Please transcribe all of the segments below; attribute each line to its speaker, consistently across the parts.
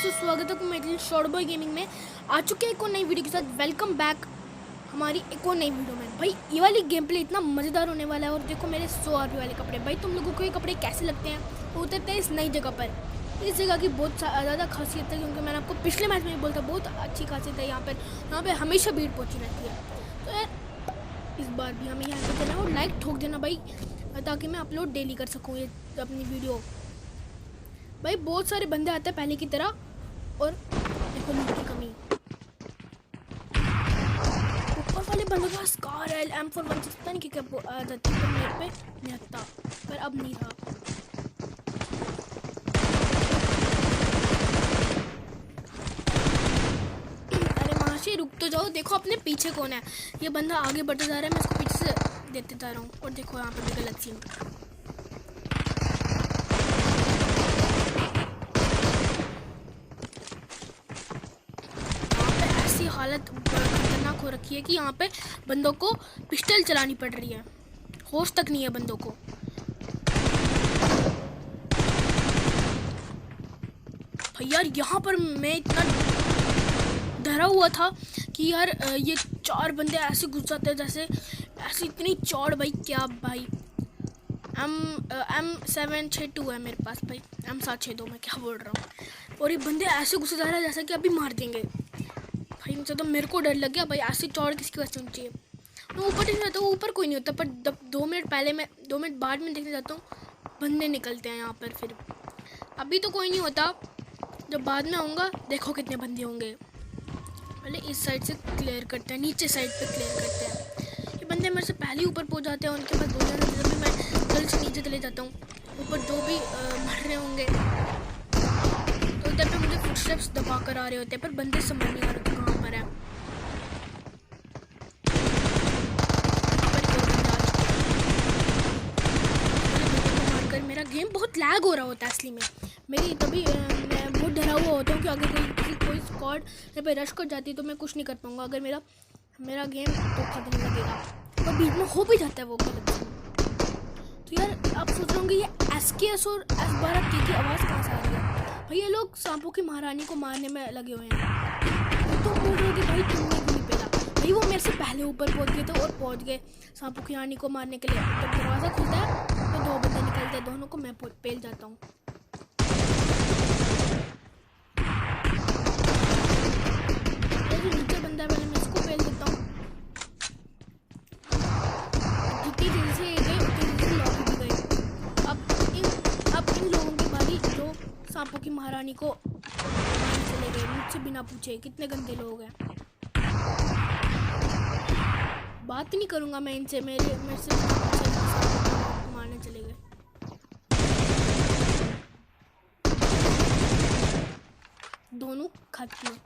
Speaker 1: दोस्तों, स्वागत है मेरे शॉर्ट बॉय गेमिंग में। आ चुके हैं एक और नई वीडियो के साथ। वेलकम बैक हमारी एक और नई वीडियो में। भाई ये वाली गेम प्ले इतना मज़ेदार होने वाला है। और देखो मेरे 100 रुपये वाले कपड़े। भाई तुम लोगों को ये कपड़े कैसे लगते हैं? वो उतरते हैं इस नई जगह पर। इस जगह की बहुत ज़्यादा खासियत है, क्योंकि मैंने आपको पिछले मैच में भी बोला था बहुत अच्छी खासियत है यहाँ पर हमेशा भीड़ पहुँची रहती है। तो यार इस बार भी हमें यहाँ पर देना और लाइक ठोक देना भाई, ताकि मैं अपलोड डेली कर सकूँ ये अपनी वीडियो। भाई बहुत सारे बंदे आते हैं पहले की तरह। और देखो लूट की कमी। ऊपर वाले बंदों के पास कार है M416, पता नहीं क्या आ जाती है मेरे पे नहीं आता, पर अब नहीं था। अरे महाशय रुक तो जाओ, देखो अपने पीछे कौन है। ये बंदा आगे बढ़ता जा रहा है, मैं इसको पीछे से देते जा रहा हूँ। और देखो यहाँ पर भी गलत सीन। हालत खतरनाक हो रखी है कि यहाँ पे बंदों को पिस्टल चलानी पड़ रही है। होश तक नहीं है बंदों को। भाई यार यहाँ पर मैं इतना डरा हुआ था कि यार ये 4 बंदे ऐसे घुस जाते हैं जैसे ऐसी इतनी चौड़। भाई क्या भाई M762 है मेरे पास। भाई M762 मैं क्या बोल रहा हूँ। और ये बंदे ऐसे घुसे जा रहे हैं जैसे कि अभी मार देंगे। भाई मुझे तो मेरे को डर लग गया। भाई ऐसी चौड़ किसकी वजह से होनी चाहिए। मैं ऊपर देखने जाता हूँ, ऊपर कोई नहीं होता, पर 2 मिनट पहले मैं 2 मिनट बाद में देखने जाता हूँ, बंदे निकलते हैं यहाँ पर। फिर अभी तो कोई नहीं होता, जब बाद में आऊँगा देखो कितने बंदे होंगे। पहले इस साइड से क्लियर करते हैं, नीचे साइड पर क्लियर करते हैं। ये बंदे मेरे से पहले ही ऊपर पहुँच जाते हैं। उनके पास बोल जाते हैं, मैं जल्द से नीचे चले जाता हूँ। ऊपर जो भी मर रहे होंगे तो इधर पे मुझे फुटस्टेप्स दबा कर आ रहे होते हैं, पर बंदे समझ नहीं आ रहे थे कहाँ पर है। मारकर मेरा गेम बहुत लैग हो रहा होता है असली में। मेरी तभी मैं बहुत डरा हुआ होता हूँ कि अगर कोई स्क्वाड मेरे पे रश कर जाती है तो मैं कुछ नहीं कर पाऊँगा। अगर मेरा गेम धोखा देने लगेगा, और बीच में हो भी जाता है वो गलत। तो यार आप सोच रहे होंगे ये SKS और S12 की आवाज़ कहाँ से आ रही है। भाई ये लोग सांपों की महारानी को मारने में लगे हुए हैं। तो बोल रहे थे भाई तुमने क्यों नहीं पेला। भाई वो मेरे से पहले ऊपर पहुंच गए थे और पहुंच गए सांपों की रानी को मारने के लिए। जब दरवाज़ा खुलता है तो 2 बंदे निकलते हैं, दोनों को मैं पेल जाता हूँ। नीचे बंदा पहले मैं इसको पेल देता हूँ। जितनी तेजी से गए उतनी तेजी से लौट भी गए। अब इन लोगों की बारी जो सांपों की महारानी को मारने चले गए मुझसे बिना पूछे। कितने गंदे लोग हैं। बात नहीं करूंगा मैं इनसे, मेरे से मारने चले गए। दोनों खत्म।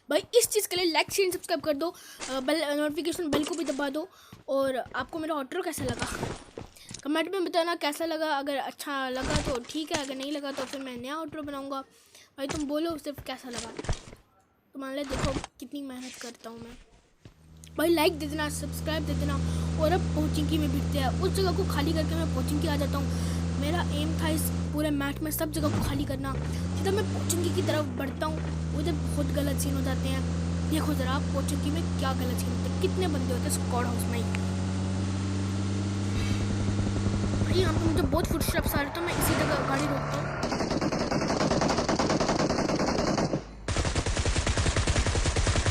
Speaker 1: भाई इस चीज़ के लिए लाइक शेयर सब्सक्राइब कर दो, बेल नोटिफिकेशन बेल को भी दबा दो। और आपको मेरा आउटरो कैसा लगा कमेंट में बताना कैसा लगा। अगर अच्छा लगा तो ठीक है, अगर नहीं लगा तो फिर मैं नया आउटरो बनाऊंगा। भाई तुम बोलो सिर्फ कैसा लगा। तो मान लो देखो कितनी मेहनत करता हूँ मैं। भाई लाइक दे देना, सब्सक्राइब दे देना। और अब कोचिंग की में भिड़ते हैं, उस जगह को खाली करके मैं कोचिंग की आ जाता हूँ। मेरा एम था इस पूरे मैच में सब जगह को खाली करना। जब मैं कोचिंग की तरफ बढ़ता हूँ उधर बहुत गलत सीन हो जाते हैं। देखो ज़रा कोचिंग में क्या गलत सीन होते हैं, कितने बंदे होते हैं स्क्वाड हाउस में। भाई यहाँ पर मुझे बहुत फुटस्टेप्स आ रहे, तो मैं इसी जगह गाड़ी रोकता हूँ।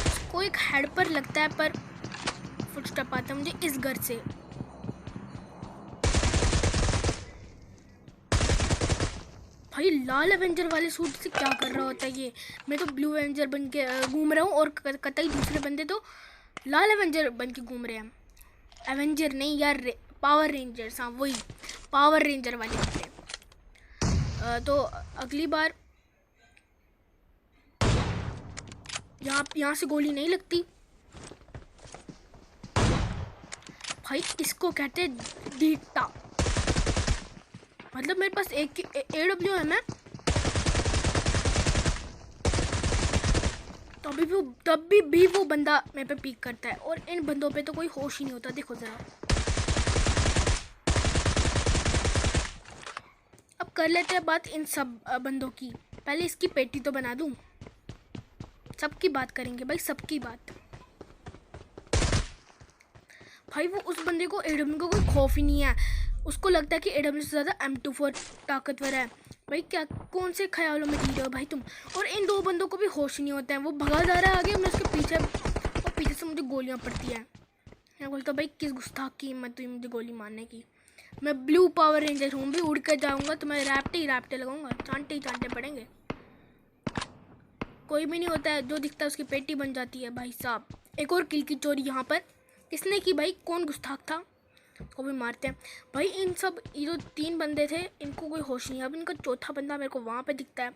Speaker 1: इसको एक हेड पर लगता है, पर फुटस्टेप आता है मुझे इस घर से। भाई लाल एवेंजर वाले सूट से क्या कर रहा होता है ये। मैं तो ब्लू एवेंजर बन के घूम रहा हूँ, और कतई दूसरे बंदे तो लाल एवेंजर बन के घूम रहे हैं। एवेंजर नहीं यार, पावर रेंजर्स। हाँ वही पावर रेंजर वाले कपड़े। तो अगली बार यहाँ से गोली नहीं लगती। भाई इसको कहते हैं डीटा। मतलब मेरे पास एक AWM है, तभी भी वो बंदा मेरे पे पीक करता है। और इन बंदों पे तो कोई होश ही नहीं होता। देखो ज़रा अब कर लेते हैं बात इन सब बंदों की। पहले इसकी पेटी तो बना दूं। सबकी बात करेंगे भाई, सबकी बात। भाई वो उस बंदे को एडब्ल्यू का कोई खौफ ही नहीं है, उसको लगता है कि एडब्ल्यू से ज़्यादा M24 ताकतवर है। भाई क्या कौन से ख्यालों में जी रहे हो भाई तुम। और इन दो बंदों को भी होश नहीं होता है, वो भगा जा रहा है आगे, मैं उसके पीछे, और पीछे से मुझे गोलियां पड़ती हैं। मैं बोलता भाई किस गुस्ताख की हिम्मत हुई मुझे गोली मारने की। मैं ब्लू पावर रेंजर हूँ, भी उड़ कर जाऊँगा तो मैं रैप्टे ही रैप्टे लगाऊंगा, चांटे ही चांटे पड़ेंगे। कोई भी नहीं होता है, जो दिखता है उसकी पेटी बन जाती है भाई साहब। एक और किल की चोरी यहाँ पर किसने की भाई, कौन गुस्ताख था, उसको भी मारते हैं भाई। इन सब ये जो 3 बंदे थे इनको कोई होश नहीं है। अब इनका चौथा बंदा मेरे को वहाँ पे दिखता है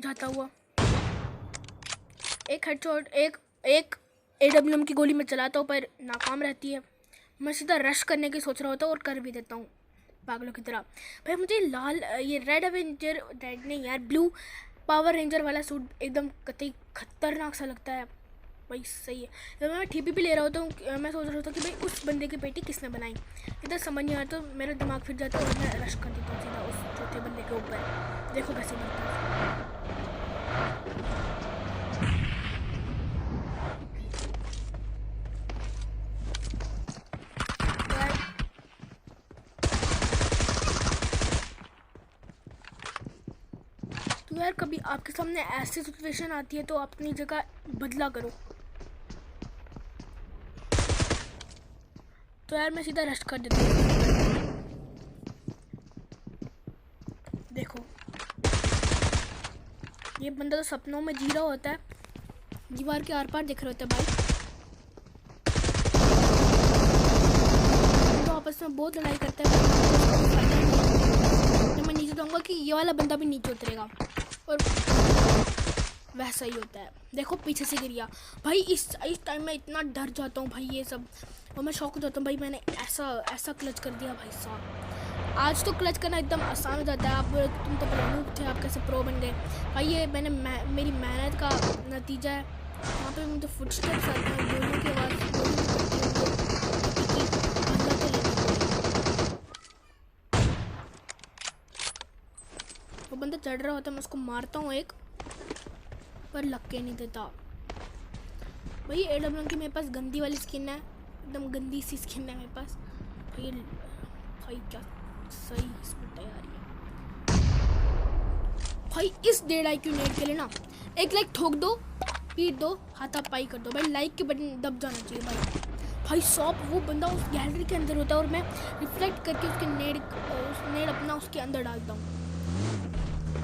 Speaker 1: जाता हुआ, एक हेडशॉट, एक AWM की गोली में चलाता हूँ पर नाकाम रहती है। मैं सीधा रश करने की सोच रहा होता हूँ और कर भी देता हूँ पागलों की तरह। भाई मुझे ये रेड नहीं यार, ब्लू पावर रेंजर वाला सूट एकदम कतई खतरनाक सा लगता है भाई। सही है। जब मैं TP पे ले रहा होता हूँ मैं सोच रहा होता कि भाई उस बंदे की पेटी किसने बनाई, इधर समझ नहीं आता तो मेरा दिमाग फिर जाता है और मैं रश कर देता हूँ सीधा उस चौथे बंदे के ऊपर। देखो कैसे बनता है। तो यार कभी आपके सामने ऐसी सिचुएशन आती है तो आप अपनी जगह बदला करो। तो यार मैं सीधा रश कर देता हूँ। देखो ये बंदा तो सपनों में जी रहा होता है, दीवार के आर पार दिख रहे होते हैं भाई। तो आपस में बहुत लड़ाई करते हैं। मैं नीचे जाऊँगा कि ये वाला बंदा भी नीचे उतरेगा और वैसा ही होता है। देखो पीछे से गिर गया भाई। इस टाइम में इतना डर जाता हूँ भाई ये सब, और मैं शौक हो जाता हूँ भाई मैंने ऐसा क्लच कर दिया भाई साहब। आज तो क्लच करना एकदम आसान हो जाता है। आप तुम तो प्रो थे, आप कैसे प्रो बन गए भाई। ये मेरी मेहनत का नतीजा है। वहाँ पे मुझे फुटस्टेप्स आते हैं, गोलियों की आवाज़, वो बंदा चढ़ रहा होता है, मैं उसको मारता हूँ एक, पर लग के नहीं देता भाई। AWM की मेरे पास गंदी वाली स्किन है, एकदम गंदी सी स्किन है मेरे पास भाई। क्या सही स्कूट है यार ये भाई। इस 1.5 IQ नेट के लिए ना एक लाइक ठोक दो, पीट दो, हाथापाई कर दो भाई। लाइक के बटन दब जाना चाहिए भाई साहब। वो बंदा उस गैलरी के अंदर होता है और मैं रिफ्लेक्ट करके उसके नेट अपना उसके अंदर डालता हूँ।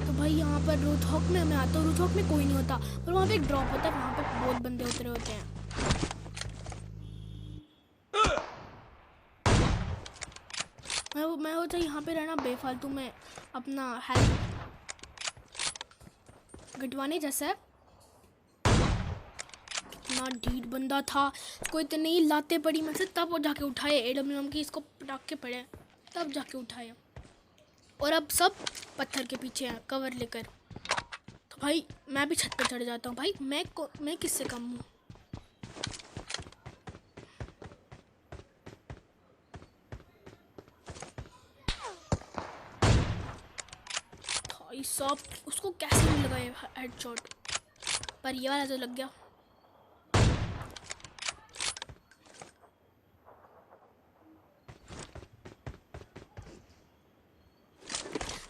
Speaker 1: तो भाई यहाँ पर रोथॉक में मैं आता हूँ, रोथॉक में कोई नहीं होता, पर वहाँ पे एक ड्रॉप होता है, वहाँ पे बहुत बंदे उतरे होते हैं। मैं होता यहाँ पे रहना बेफालतू में अपना हेल्थ गटवाने जैसा है। कितना ढीठ बंदा था, उसको इतनी ही लाते पड़ी मैं से, तब वो जाके उठाए AWM की, इसको पटाखे पड़े तब जाके उठाए। और अब सब पत्थर के पीछे हैं कवर लेकर। तो भाई मैं भी छत पे चढ़ जाता हूँ भाई। मैं किससे कम हूँ। भाई साहब उसको कैसे नहीं लगा ये हेडशॉट, पर ये वाला तो लग गया।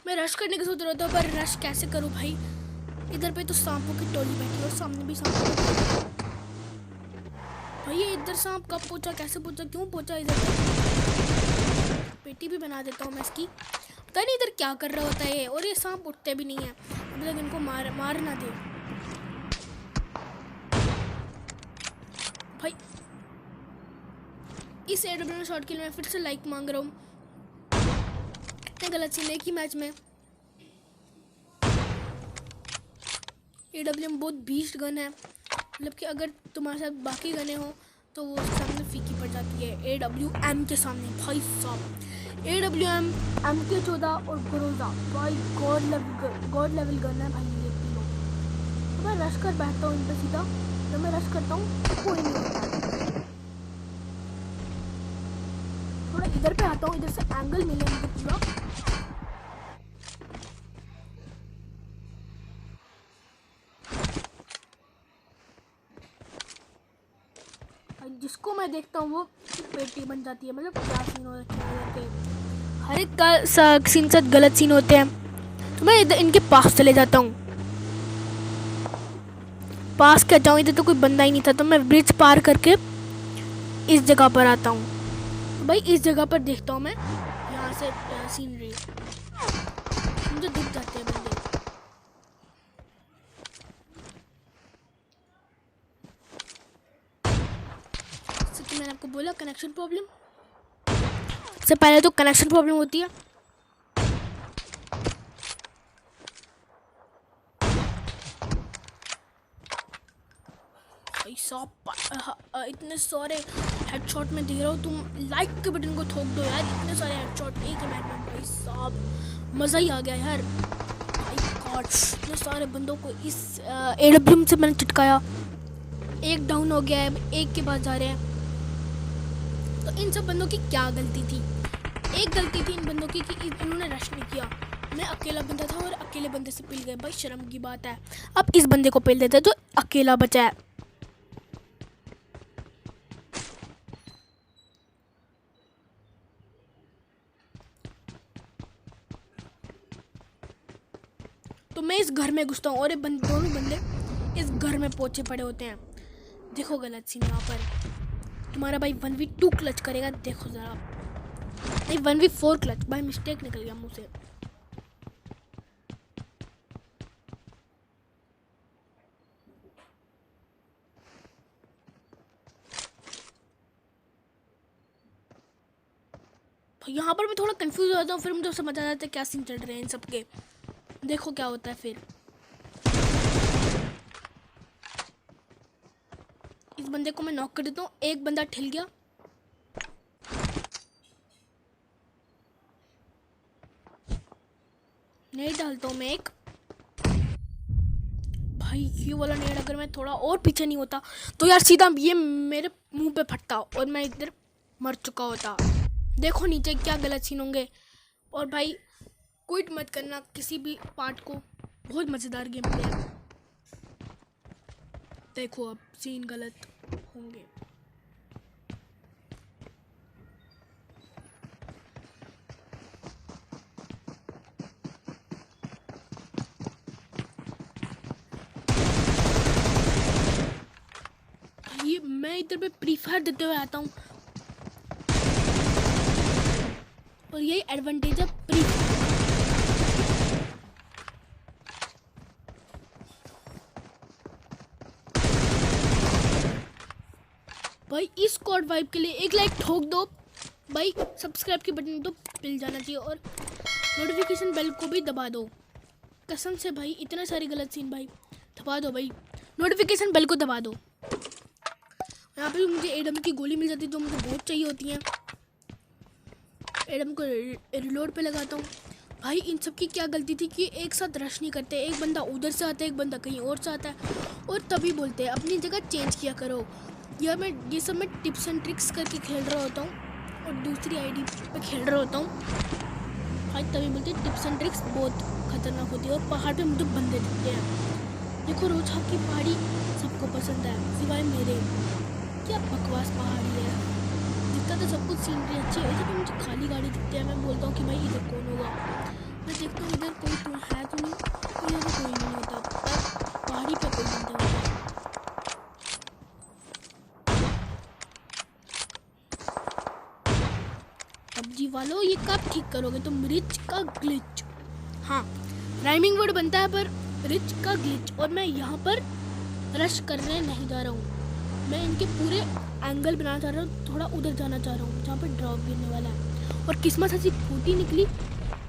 Speaker 1: मैं रश करने की सोच रहा था, पर रश कैसे करूं भाई। इधर पे तो सांपों की टोली बैठी है और सामने भी सांप। भाई ये इधर सांप कब पहुंचा, कैसे पहुंचा, क्यों पहुंचा इधर पे। पेटी भी बना देता हूँ मैं इसकी। पता नहीं इधर क्या कर रहा होता है ये। और ये सांप उठते भी नहीं है, अभी तक इनको मार ना दे भाई। इस AWM शॉट के लिए मैं फिर से लाइक मांग रहा हूँ। गलत सीन एक ही मैच में। AWM बहुत भीष्ट गन है, मतलब कि अगर तुम्हारे साथ बाकी गने हो तो वो सामने फीकी पड़ जाती है AWM के सामने भाई साहब। AWM MK14 और ग्रोजा भाई गॉड लेवल गन है भाई ये तीनों। तो मैं रश कर बैठता हूँ इन पर सीधा। जब मैं रश करता हूँ कोई नहीं होता। थोड़ा इधर पे आता हूँ, इधर से एंगल मिले मुझे पूरा। जिसको मैं देखता हूँ वो पेटी बन जाती है। मतलब क्या सीन हो रखे हैं इधर के, हर एक सीन के साथ गलत सीन होते हैं। तो मैं इधर इनके पास चले जाता हूँ। पास क्या जाऊँ, इधर तो कोई बंदा ही नहीं था। तो मैं ब्रिज पार करके इस जगह पर आता हूँ। तो भाई इस जगह पर देखता हूँ मैं यहाँ से सीनरी, मुझे दिख जाते हैं बंदे। जैसे कि मैंने आपको बोला कनेक्शन प्रॉब्लम, सबसे पहले तो कनेक्शन प्रॉब्लम होती है। इतने सारे हेडशॉट में दे रहा हूँ, तुम लाइक के बटन को ठोक दो यार। इतने सारे हेडशॉट एक ही मैच में, भाई साहब मज़ा ही आ गया यार। भाई गॉड, इतने सारे बंदों को इस AWM से मैंने चिटकाया। एक डाउन हो गया है, एक के पास जा रहे हैं। तो इन सब बंदों की क्या गलती थी? एक गलती थी इन बंदों की कि इन्होंने रश नहीं किया। मैं अकेला बंदा था और अकेले बंदे से पिल गए, भाई शर्म की बात है। अब इस बंदे को पिल देते जो अकेला बचा है। तो मैं इस घर में घुसता हूँ और ये दोनों बंदे इस घर में पोछे पड़े होते हैं। देखो गलत सीन यहाँ पर, तुम्हारा भाई 1v2 क्लच करेगा, देखो जरा। नहीं 1v4 क्लच, भाई मिस्टेक निकल गया मुँह से। यहाँ पर मैं थोड़ा कंफ्यूज हो जाता हूँ, फिर मुझे समझ आ जाता है क्या सीन चल रहे हैं इन सबके। देखो क्या होता है फिर। इस बंदे को मैं नॉक कर देता हूँ, एक बंदा ठिल गया। नहीं डालता हूँ मैं एक। भाई ये वाला नेड अगर मैं थोड़ा और पीछे नहीं होता तो यार सीधा ये मेरे मुंह पे फटता और मैं इधर मर चुका होता। देखो नीचे क्या गलत सीन होंगे। और भाई क्विट मत करना किसी भी पार्ट को, बहुत मज़ेदार गेम प्ले है। देखो अब सीन गलत होंगे। ये मैं इधर पे प्री फायर देते हुए आता हूँ और यही एडवांटेज है प्री फायर। भाई इस स्क्वाड वाइब के लिए एक लाइक ठोक दो भाई, सब्सक्राइब के बटन तो मिल जाना चाहिए और नोटिफिकेशन बेल को भी दबा दो। कसम से भाई इतने सारे गलत सीन भाई, दबा दो भाई, नोटिफिकेशन बेल को दबा दो। यहाँ पे मुझे एडम की गोली मिल जाती है जो मुझे बहुत चाहिए होती हैं। एडम को रिलोड पे लगाता हूँ। भाई इन सब की क्या गलती थी कि एक साथ रश नहीं करते, एक बंदा उधर से आता है, एक बंदा कहीं और से आता है और तभी बोलते हैं अपनी जगह चेंज किया करो। या मैं ये सब मैं टिप्स एंड ट्रिक्स करके खेल रहा होता हूँ और दूसरी आईडी पे खेल रहा होता हूँ। भाई तभी बोलते हैं टिप्स एंड ट्रिक्स बहुत खतरनाक होती है। और पहाड़ पे मुझे बंदे दिखते हैं। देखो रोजा की पहाड़ी सबको पसंद है सिवाय मेरे। क्या बकवास पहाड़ी है, दिखता तो सब कुछ सीनरी अच्छी है, जब मुझे खाली गाड़ी दिखती है मैं बोलता हूँ कि भाई इधर कौन होगा। मैं देखता हूँ इधर कोई तो है तो नहीं, इधर तो कोई नहीं होता, पर पहाड़ी पे कोई बंदा होता है। पबजी वालों ये कब ठीक करोगे तुम रिच का ग्लिच? हाँ राइमिंग वर्ड बनता है पर रिच का ग्लिच। और मैं यहाँ पर रश करने नहीं जा रहा हूँ, मैं इनके पूरे एंगल बनाना चाह रहा हूँ, थोड़ा उधर जाना चाह रहा हूँ जहाँ पर ड्रॉप गिरने वाला है। और किस्मत ऐसी फूटी निकली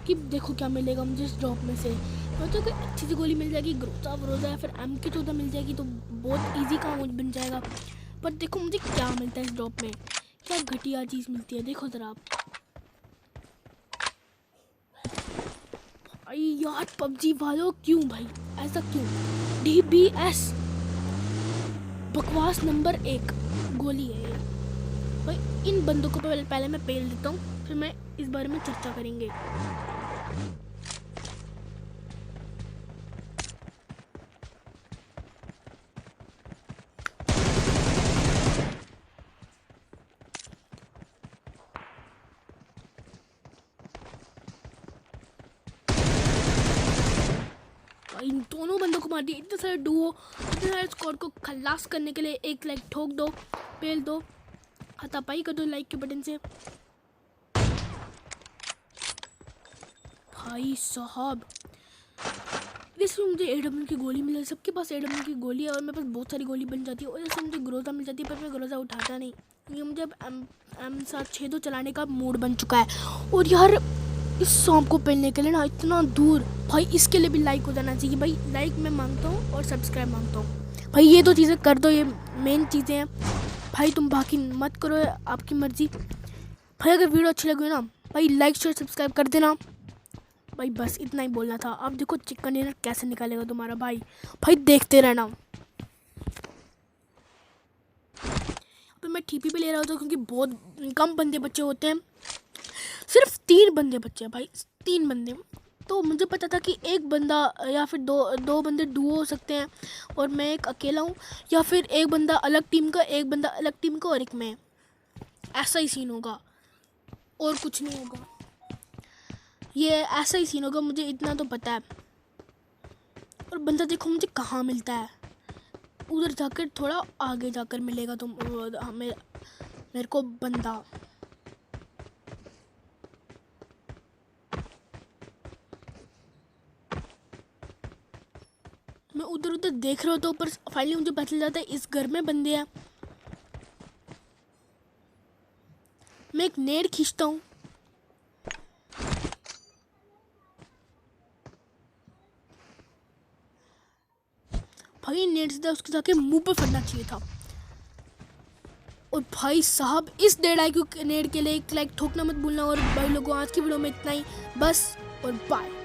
Speaker 1: कि देखो क्या मिलेगा मुझे इस ड्रॉप में से। तो कोई अच्छी सी गोली मिल जाएगी, ग्रोजा वरोजा या फिर MK14 मिल जाएगी तो बहुत ईजी काम बन जाएगा। पर देखो मुझे क्या मिलता है इस ड्रॉप में, क्या घटिया चीज़ मिलती है। देखो ज़रा आप यार पबजी वालों क्यों भाई ऐसा क्यों? DBS बकवास नंबर 1 गोली है ये भाई। इन बंदों को पहले मैं पेल देता हूँ, फिर मैं इस बारे में चर्चा करेंगे। इन दोनों बंदों को मार दिया। इतने सारे डुओ, इतने सारे स्क्वाड को खलास करने के लिए एक लाइक ठोक दो, पेल दो, हाथापाई कर दो लाइक के बटन से। भाई साहब इसमें मुझे AW की गोली मिल, सबके पास AW की गोली है और मेरे पास बहुत सारी गोली बन जाती है और इससे मुझे ग्रोजा मिल जाती है, पर मैं ग्रोजा उठाता नहीं क्योंकि मुझे अब M762 चलाने का मूड बन चुका है। और यार इस सांप को पेलने के लिए ना इतना दूर, भाई इसके लिए भी लाइक हो जाना चाहिए। भाई लाइक मैं मांगता हूँ और सब्सक्राइब मांगता हूँ। भाई ये दो चीज़ें कर दो, ये मेन चीज़ें हैं भाई, तुम बाकी मत करो, आपकी मर्जी। भाई अगर वीडियो अच्छी लगी ना भाई लाइक शेयर सब्सक्राइब कर देना भाई, बस इतना ही बोलना था। अब देखो चिकन डिनर कैसे निकालेगा तुम्हारा भाई, भाई देखते रहना। तो मैं TP पे ले रहा होता क्योंकि बहुत कम बंदे बच्चे होते हैं, सिर्फ 3 बंदे बच्चे हैं भाई, 3 बंदे। तो मुझे पता था कि एक बंदा या फिर दो बंदे डुओ हो सकते हैं और मैं एक अकेला हूँ, या फिर एक बंदा अलग टीम का, एक बंदा अलग टीम का और एक मैं, ऐसा ही सीन होगा और कुछ नहीं होगा। ये ऐसा ही सीन होगा, मुझे इतना तो पता है। और बंदा देखो मुझे कहाँ मिलता है, उधर जाकर थोड़ा आगे जाकर मिलेगा तुम मेरे को बंदा। मैं उधर उधर देख रहा होता हूँ पर फाइनली मुझे पता चल जाता है इस घर में बंदे हैं। मैं एक नेड खींचता हूँ, भाई नेड सीधा उसके जाके मुंह पे फटना चाहिए था। और भाई साहब इस डेढ़ IQ नेड के लिए एक लाइक ठोकना मत भूलना। और भाई लोगों आज की वीडियो में इतना ही बस, और बाय।